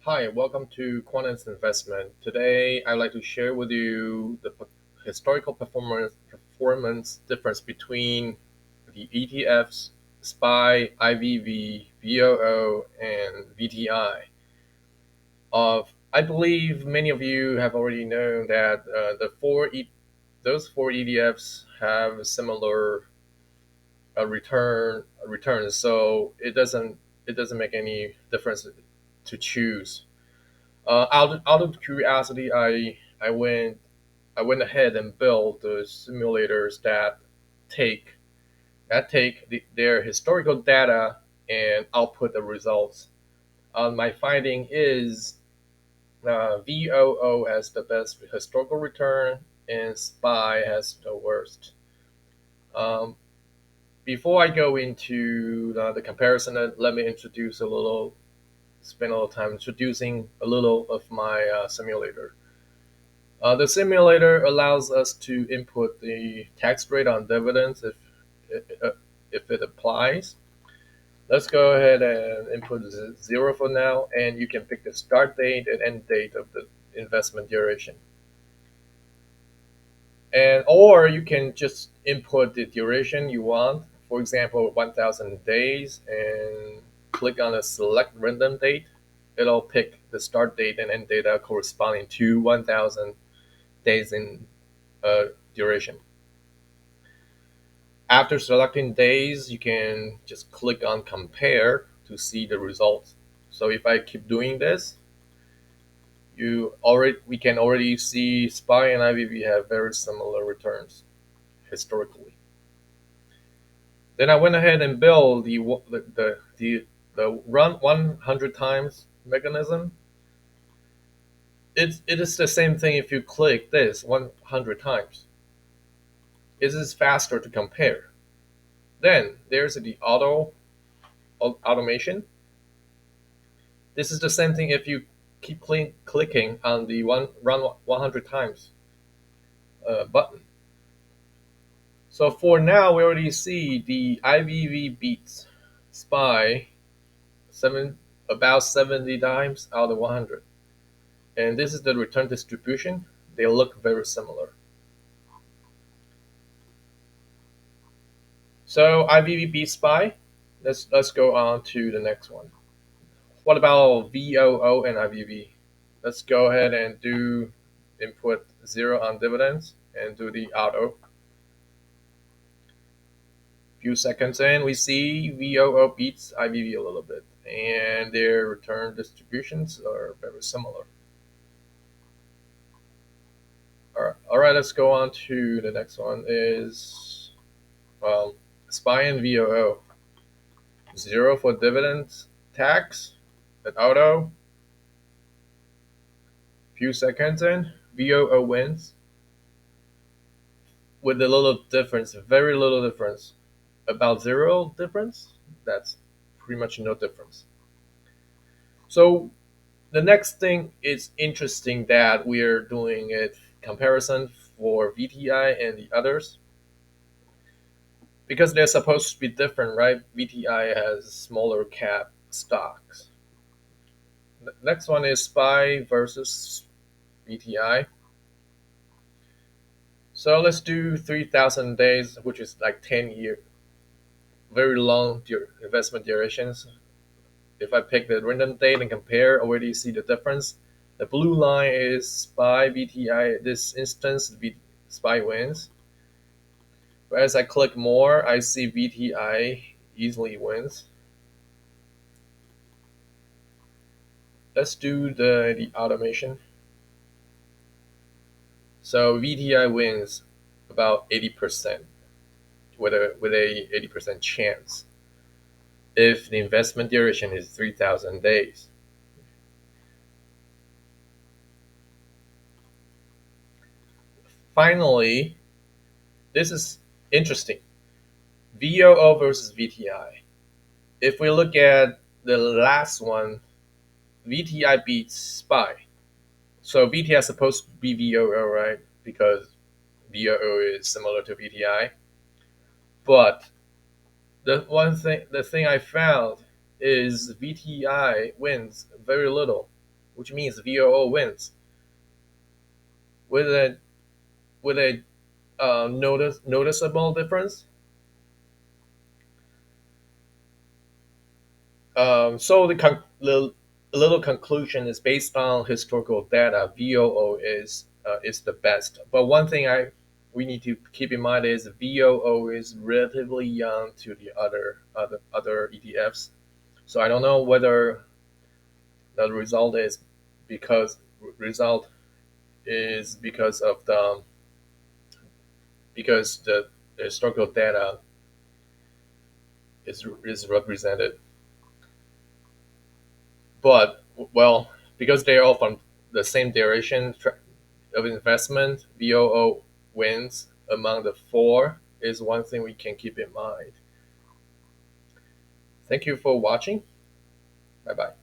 Hi, welcome to Quantance Investment. Today, I'd like to share with you the historical performance difference between the ETFs, SPY, IVV, VOO, and VTI. I believe many of you have already known that those four ETFs have a similar returns, so it doesn't make any difference to choose. Out of curiosity, I went ahead and built the simulators take their historical data and output the results. My finding is VOO has the best historical return and SPY has the worst. Um, Before I go into the comparison, let me spend a little time introducing a little of my simulator. The simulator allows us to input the tax rate on dividends if it applies. Let's go ahead and input zero for now, and you can pick the start date and end date of the investment duration. And or you can just input the duration you want. For example, 1,000 days, and click on a select random date. It'll pick the start date and end data corresponding to 1,000 days in duration. After selecting days, you can just click on compare to see the results. So if I keep doing this, we can already see SPY and IVV have very similar returns historically. Then I went ahead and built the run 100 times mechanism. It is the same thing if you click this 100 times. It is faster to compare. Then there's the automation. This is the same thing if you keep clicking on the run 100 times button. So for now, we already see the IVV beats SPY about 70 times out of 100. And this is the return distribution. They look very similar. So IVV beats SPY. Let's go on to the next one. What about VOO and IVV? Let's go ahead and do input zero on dividends and do the auto. Few seconds in, we see VOO beats IVV a little bit, and their return distributions are very similar. All right, let's go on to the next one. Is SPY and VOO. Zero for dividends tax at auto. Few seconds in, VOO wins with a little difference, very little difference, about zero difference. That's pretty much no difference. So the next thing is interesting that we are doing a comparison for VTI and the others because they're supposed to be different, right? VTI has smaller cap stocks. The next one is SPY versus VTI. So let's do 3,000 days, which is like 10 year, very long investment durations. If I pick the random date and compare, already see the difference. The blue line is SPY VTI. This instance, SPY wins. But as I click more, I see VTI easily wins. Let's do the automation. So VTI wins about 80% with a 80% chance if the investment duration is 3,000 days. Finally, this is interesting. VOO versus VTI. If we look at the last one, VTI beats SPY. So VTI is supposed to be VOO, right? Because VOO is similar to VTI. But the thing I found is VTI wins very little. which means VOO wins. With a noticeable difference. So the little conclusion is based on historical data. VOO is the best. But one thing I we need to keep in mind is VOO is relatively young to the other ETFs. So I don't know whether the result is because the historical data is represented. But well, because they're all from the same direction of investment, VOO wins among the four is one thing we can keep in mind. Thank you for watching. Bye bye.